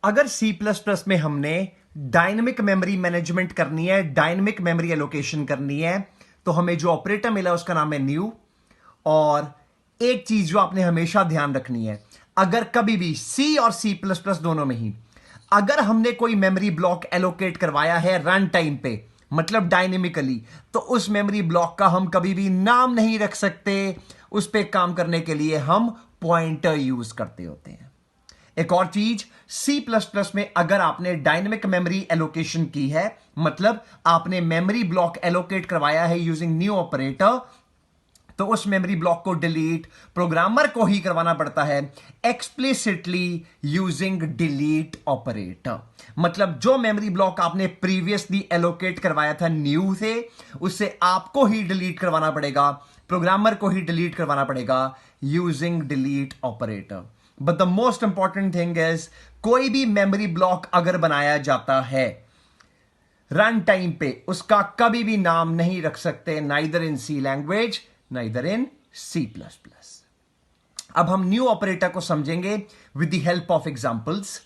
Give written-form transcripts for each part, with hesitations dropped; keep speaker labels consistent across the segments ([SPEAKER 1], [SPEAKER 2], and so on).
[SPEAKER 1] अगर सी plus plus में हमने डायनेमिक मेमोरी मैनेजमेंट करनी है, डायनेमिक मेमोरी एलोकेशन करनी है, तो हमें जो ऑपरेटर मिला उसका नाम है न्यू। और एक चीज जो आपने हमेशा ध्यान रखनी है, अगर कभी भी सी और सी प्लस प्लस दोनों में ही अगर हमने कोई मेमोरी ब्लॉक एलोकेट करवाया है रन टाइम पे, मतलब डायनेमिकली, तो उस मेमोरी ब्लॉक का हम कभी भी नाम नहीं रख सकते। उस पे काम करने के लिए हम पॉइंटर यूज करते होते हैं। एक और चीज, सी प्लस प्लस में अगर आपने डायनेमिक मेमोरी एलोकेशन की है, मतलब आपने मेमोरी ब्लॉक एलोकेट करवाया है यूजिंग न्यू ऑपरेटर, तो उस मेमोरी ब्लॉक को डिलीट प्रोग्रामर को ही करवाना पड़ता है एक्सप्लिसिटली यूजिंग डिलीट ऑपरेटर। मतलब जो मेमोरी ब्लॉक आपने प्रीवियसली एलोकेट करवाया था न्यू से, उससे आपको ही डिलीट करवाना पड़ेगा, प्रोग्रामर को ही डिलीट करवाना पड़ेगा using delete operator. But the most important thing is, कोई भी मेमोरी ब्लॉक अगर बनाया जाता है रन टाइम पे, उसका कभी भी नाम नहीं रख सकते, neither in C language neither in C plus plus. अब हम न्यू ऑपरेटर को समझेंगे with the help of examples.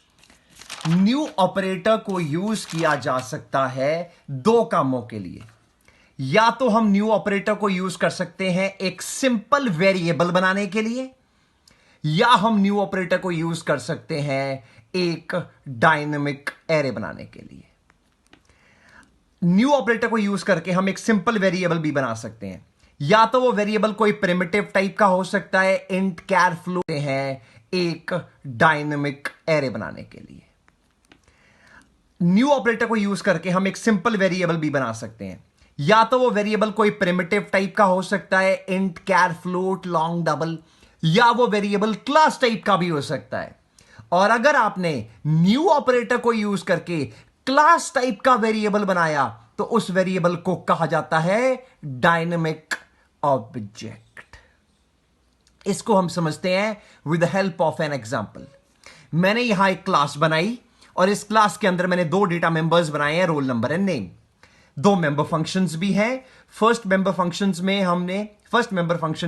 [SPEAKER 1] New operator को यूज किया जा सकता है दो कामों के लिए। या तो हम न्यू ऑपरेटर को यूज कर सकते हैं एक सिंपल वेरिएबल बनाने के लिए, या हम न्यू ऑपरेटर को यूज कर सकते हैं एक डायनेमिक एरे बनाने के लिए। न्यू ऑपरेटर को यूज करके हम एक सिंपल वेरिएबल भी बना सकते हैं, या तो वो वेरिएबल कोई प्रिमिटिव टाइप का हो सकता है, इंट, कैर, फ्लोट है, एक डायनेमिक एरे बनाने के लिए। न्यू ऑपरेटर को यूज करके हम एक सिंपल वेरिएबल भी बना सकते हैं, या तो वो वेरिएबल कोई प्रिमिटिव टाइप का हो सकता है, इंट, कैर, फ्लोट, लॉन्ग, डबल, या वो वेरिएबल क्लास टाइप का भी हो सकता है। और अगर आपने न्यू ऑपरेटर को यूज करके क्लास टाइप का वेरिएबल बनाया, तो उस वेरिएबल को कहा जाता है डायनेमिक ऑब्जेक्ट। इसको हम समझते हैं with the help of an example. मैंने यहां एक क्लास बनाई और इस क्लास के अंदर मैंने दो डेटा मेंबर्स बनाए हैं, रोल नंबर एंड नेम। दो मेंबर फंक्शंस भी हैं। फर्स्ट मेंबर फंक्शन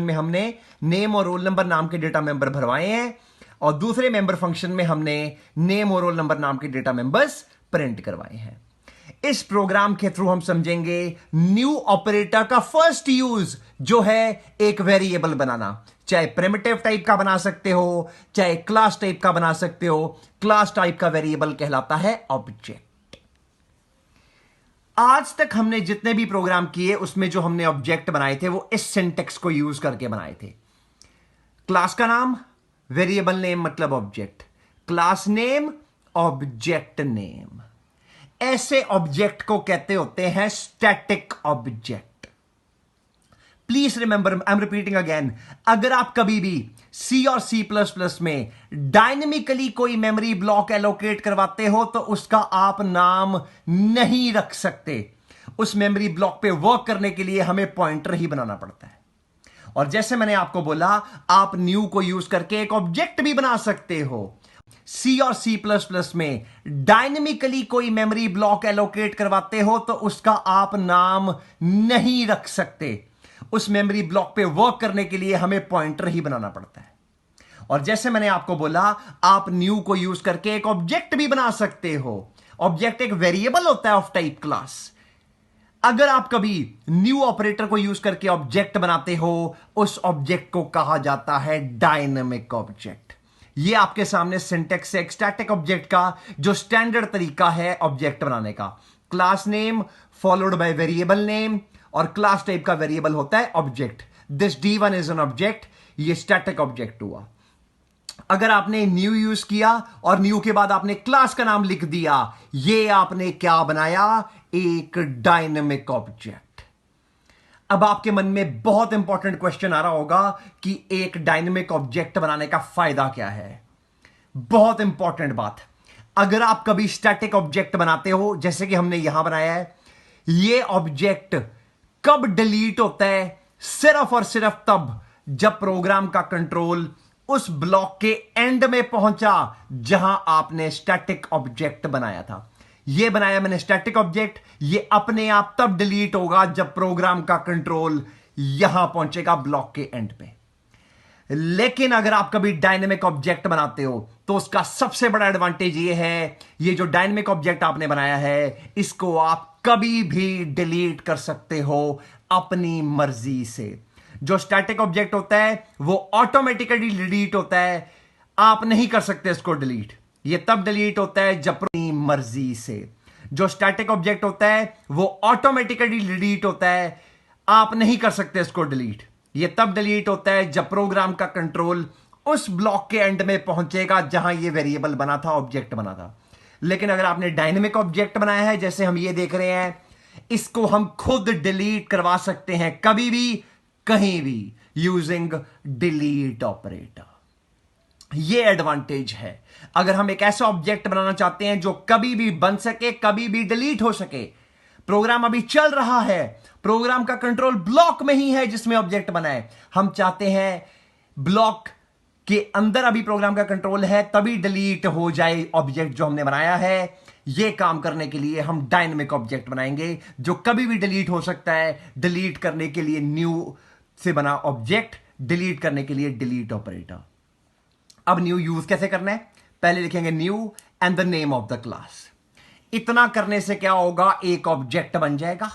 [SPEAKER 1] में हमने नेम और रोल नंबर नाम के डेटा मेंबर भरवाए हैं, और दूसरे मेंबर फंक्शन में हमने नेम और रोल नंबर नाम के डेटा मेंबर्स प्रिंट करवाए हैं। इस प्रोग्राम के थ्रू हम समझेंगे न्यू ऑपरेटर का फर्स्ट यूज, जो है एक वेरिएबल बनाना। चाहे प्रिमिटिव टाइप का बना सकते हो, चाहे क्लास टाइप का बना सकते हो। क्लास टाइप का वेरिएबल कहलाता है ऑब्जेक्ट। आज तक हमने जितने भी प्रोग्राम किए उसमें जो हमने ऑब्जेक्ट बनाए थे वो इस सिंटेक्स को यूज करके बनाए थे। क्लास का नाम, वेरिएबल नेम मतलब object, class name, object name. ऐसे ऑब्जेक्ट को कहते होते हैं static object. Please remember, I am repeating again, अगर आप कभी भी सी और सी प्लस प्लस में डायनेमिकली कोई मेमोरी ब्लॉक एलोकेट करवाते हो, तो उसका आप नाम नहीं रख सकते। उस मेमोरी ब्लॉक पे वर्क करने के लिए हमें पॉइंटर ही बनाना पड़ता है। और जैसे मैंने आपको बोला, आप न्यू को यूज करके एक ऑब्जेक्ट भी बना सकते हो। सी और सी प्लस प्लस में डायनेमिकली कोई मेमोरी ब्लॉक एलोकेट करवाते हो, तो उसका आप नाम नहीं रख सकते। उस मेमोरी ब्लॉक पे वर्क करने के लिए हमें पॉइंटर ही बनाना पड़ता है। और जैसे मैंने आपको बोला, आप न्यू को यूज करके एक ऑब्जेक्ट भी बना सकते हो। ऑब्जेक्ट एक वेरिएबल होता है ऑफ टाइप क्लास। अगर आप कभी न्यू ऑपरेटर को यूज करके ऑब्जेक्ट बनाते हो, उस ऑब्जेक्ट को कहा जाता है डायनेमिक ऑब्जेक्ट। ये आपके सामने सिंटेक्स है एक स्टैटिक ऑब्जेक्ट का, जो स्टैंडर्ड तरीका है ऑब्जेक्ट बनाने का। Class name followed by variable name, और क्लास टाइप का वेरिएबल होता है object. This D1 is an object, ये स्टैटिक ऑब्जेक्ट हुआ। अगर आपने न्यू यूज किया और न्यू के बाद आपने क्लास का नाम लिख दिया, ये आपने क्या बनाया, एक डायनेमिक ऑब्जेक्ट। अब आपके मन में बहुत इंपॉर्टेंट क्वेश्चन आ रहा होगा कि एक डायनेमिक ऑब्जेक्ट बनाने का फायदा क्या है। बहुत इंपॉर्टेंट बात, अगर आप कभी स्टैटिक ऑब्जेक्ट बनाते हो, जैसे कि हमने यहां बनाया है, ये ऑब्जेक्ट कब डिलीट होता है, सिर्फ और सिर्फ तब जब प्रोग्राम का कंट्रोल उस ब्लॉक के एंड में पहुंचा जहां आपने स्टैटिक ऑब्जेक्ट बनाया था। ये बनाया मैंने स्टैटिक ऑब्जेक्ट, ये अपने आप तब डिलीट होगा जब प्रोग्राम का कंट्रोल यहां पहुंचेगा ब्लॉक के एंड पे। लेकिन अगर आप कभी डायनेमिक ऑब्जेक्ट बनाते हो तो उसका सबसे बड़ा एडवांटेज ये है, ये जो डायनेमिक ऑब्जेक्ट आपने बनाया है इसको आप कभी भी डिलीट कर सकते हो अपनी मर्जी से। जो स्टैटिक ऑब्जेक्ट होता है वो ऑटोमेटिकली डिलीट होता है, आप नहीं कर सकते इसको डिलीट। ये तब डिलीट होता है जब अपनी मर्जी से। जो स्टैटिक ऑब्जेक्ट होता है वो ऑटोमेटिकली डिलीट होता है, आप नहीं कर सकते इसको डिलीट। ये तब डिलीट होता है जब प्रोग्राम का कंट्रोल उस ब्लॉक के एंड में पहुंचेगा जहां ये वेरिएबल बना था, ऑब्जेक्ट बना था। लेकिन अगर आपने डायनेमिक ऑब्जेक्ट बनाया है जैसे हम ये देख रहे हैं, इसको हम खुद डिलीट करवा सकते हैं कभी भी कहीं भी यूजिंग डिलीट ऑपरेटर। ये एडवांटेज है। अगर हम एक ऐसा ऑब्जेक्ट बनाना चाहते हैं जो कभी भी बन सके, कभी भी डिलीट हो सके, प्रोग्राम अभी चल रहा है, प्रोग्राम का कंट्रोल ब्लॉक में ही है जिसमें ऑब्जेक्ट बना है, हम चाहते हैं ब्लॉक के अंदर अभी प्रोग्राम का कंट्रोल है तभी डिलीट हो जाए ऑब्जेक्ट जो हमने बनाया है। यह काम करने के लिए हम डायनेमिक ऑब्जेक्ट बनाएंगे जो कभी भी डिलीट हो सकता है। डिलीट करने के लिए न्यू से बना ऑब्जेक्ट, डिलीट करने के लिए डिलीट ऑपरेटर। अब न्यू यूज कैसे करना है, पहले लिखेंगे new and the name of the class. इतना करने से क्या होगा, एक ऑब्जेक्ट बन जाएगा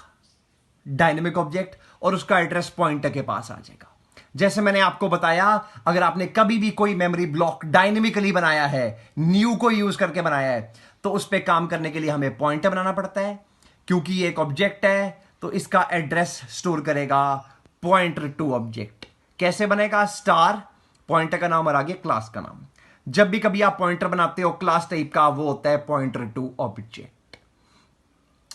[SPEAKER 1] डायनेमिक ऑब्जेक्ट और उसका एड्रेस पॉइंटर के पास आ जाएगा। जैसे मैंने आपको बताया, अगर आपने कभी भी कोई मेमोरी ब्लॉक डायनेमिकली बनाया है, न्यू को यूज करके बनाया है, तो उस पर काम करने के लिए हमें पॉइंटर बनाना पड़ता है। क्योंकि ये एक ऑब्जेक्ट है तो इसका एड्रेस स्टोर करेगा पॉइंटर टू ऑब्जेक्ट। कैसे बनेगा, स्टार पॉइंटर का नाम और आगे क्लास का नाम। जब भी कभी आप पॉइंटर बनाते हो क्लास टाइप का, वो होता है पॉइंटर टू ऑब्जेक्ट।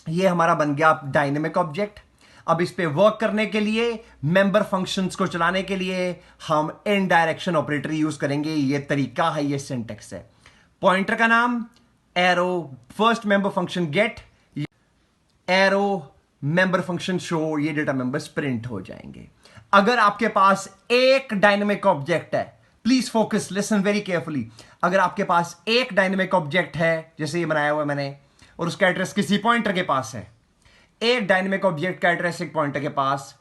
[SPEAKER 1] ये हमारा बन गया डायनेमिक ऑब्जेक्ट। अब इस पे वर्क करने के लिए, मेंबर फंक्शंस को चलाने के लिए हम इनडायरेक्शन ऑपरेटर यूज करेंगे। ये तरीका है, ये सिंटेक्स है। पॉइंटर का नाम arrow, first member function get, arrow member function show, ये डेटा मेंबर्स प्रिंट हो जाएंगे। अगर आपके पास एक डायनेमिक ऑब्जेक्ट है, please focus, listen very carefully. अगर आपके पास एक डायनेमिक ऑब्जेक्ट है जैसे ये बनाया हुआ है मैंने, और उसका एड्रेस किसी पॉइंटर के पास है, एक डायनेमिक ऑब्जेक्ट का एड्रेस एक पॉइंटर के पास,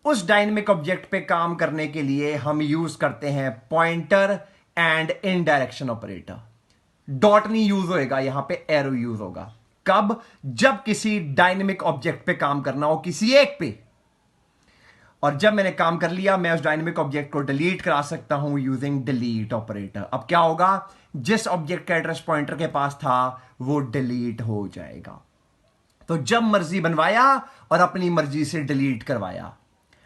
[SPEAKER 1] उस डायनेमिक ऑब्जेक्ट पे काम करने के लिए हम यूज करते हैं pointer and indirection operator. Dot नहीं यूज होएगा, यहां पे एरो यूज होगा। कब, जब किसी डायनेमिक ऑब्जेक्ट पे काम करना हो, किसी एक पे। और जब मैंने काम कर लिया, मैं उस डायनेमिक ऑब्जेक्ट को डिलीट करा सकता हूं यूजिंग डिलीट ऑपरेटर। अब क्या होगा, जिस ऑब्जेक्ट का एड्रेस पॉइंटर के पास था वो डिलीट हो जाएगा। तो जब मर्जी बनवाया और अपनी मर्जी से डिलीट करवाया।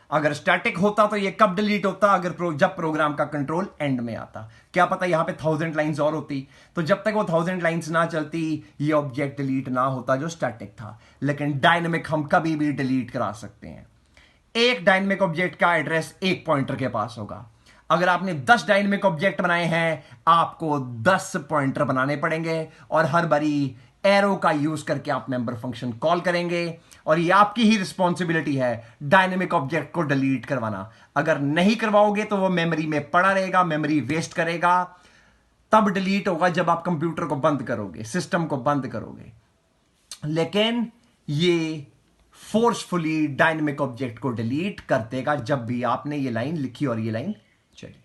[SPEAKER 1] अगर स्टैटिक होता तो ये कब डिलीट होता, अगर जब प्रोग्राम का कंट्रोल एंड में आता। क्या पता यहां पे 1000 लाइंस और होती, तो जब तक वो 1000 लाइंस ना चलती ये ऑब्जेक्ट डिलीट ना होता जो स्टैटिक था। लेकिन डायनेमिक हम कभी भी डिलीट करा सकते हैं। एक डायनेमिक ऑब्जेक्ट का एड्रेस एक पॉइंटर के पास होगा। अगर आपने 10 डायनेमिक ऑब्जेक्ट बनाए हैं, आपको 10 पॉइंटर बनाने पड़ेंगे और हर बारी एरो का यूज करके आप मेंबर फंक्शन कॉल करेंगे। और ये आपकी ही रिस्पॉन्सिबिलिटी है डायनेमिक ऑब्जेक्ट को डिलीट करवाना। अगर नहीं करवाओगे तो वो मेमोरी में पड़ा रहेगा, मेमोरी वेस्ट करेगा। तब डिलीट होगा जब आप कंप्यूटर को बंद करोगे, सिस्टम को बंद करोगे। लेकिन ये फोर्सफुली डायनेमिक ऑब्जेक्ट को डिलीट कर देगा जब भी आपने ये लाइन लिखी और ये लाइन चली।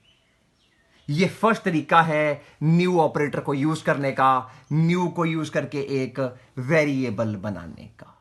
[SPEAKER 1] ये फर्स्ट तरीका है न्यू ऑपरेटर को यूज करने का, न्यू को यूज करके एक वेरिएबल बनाने का।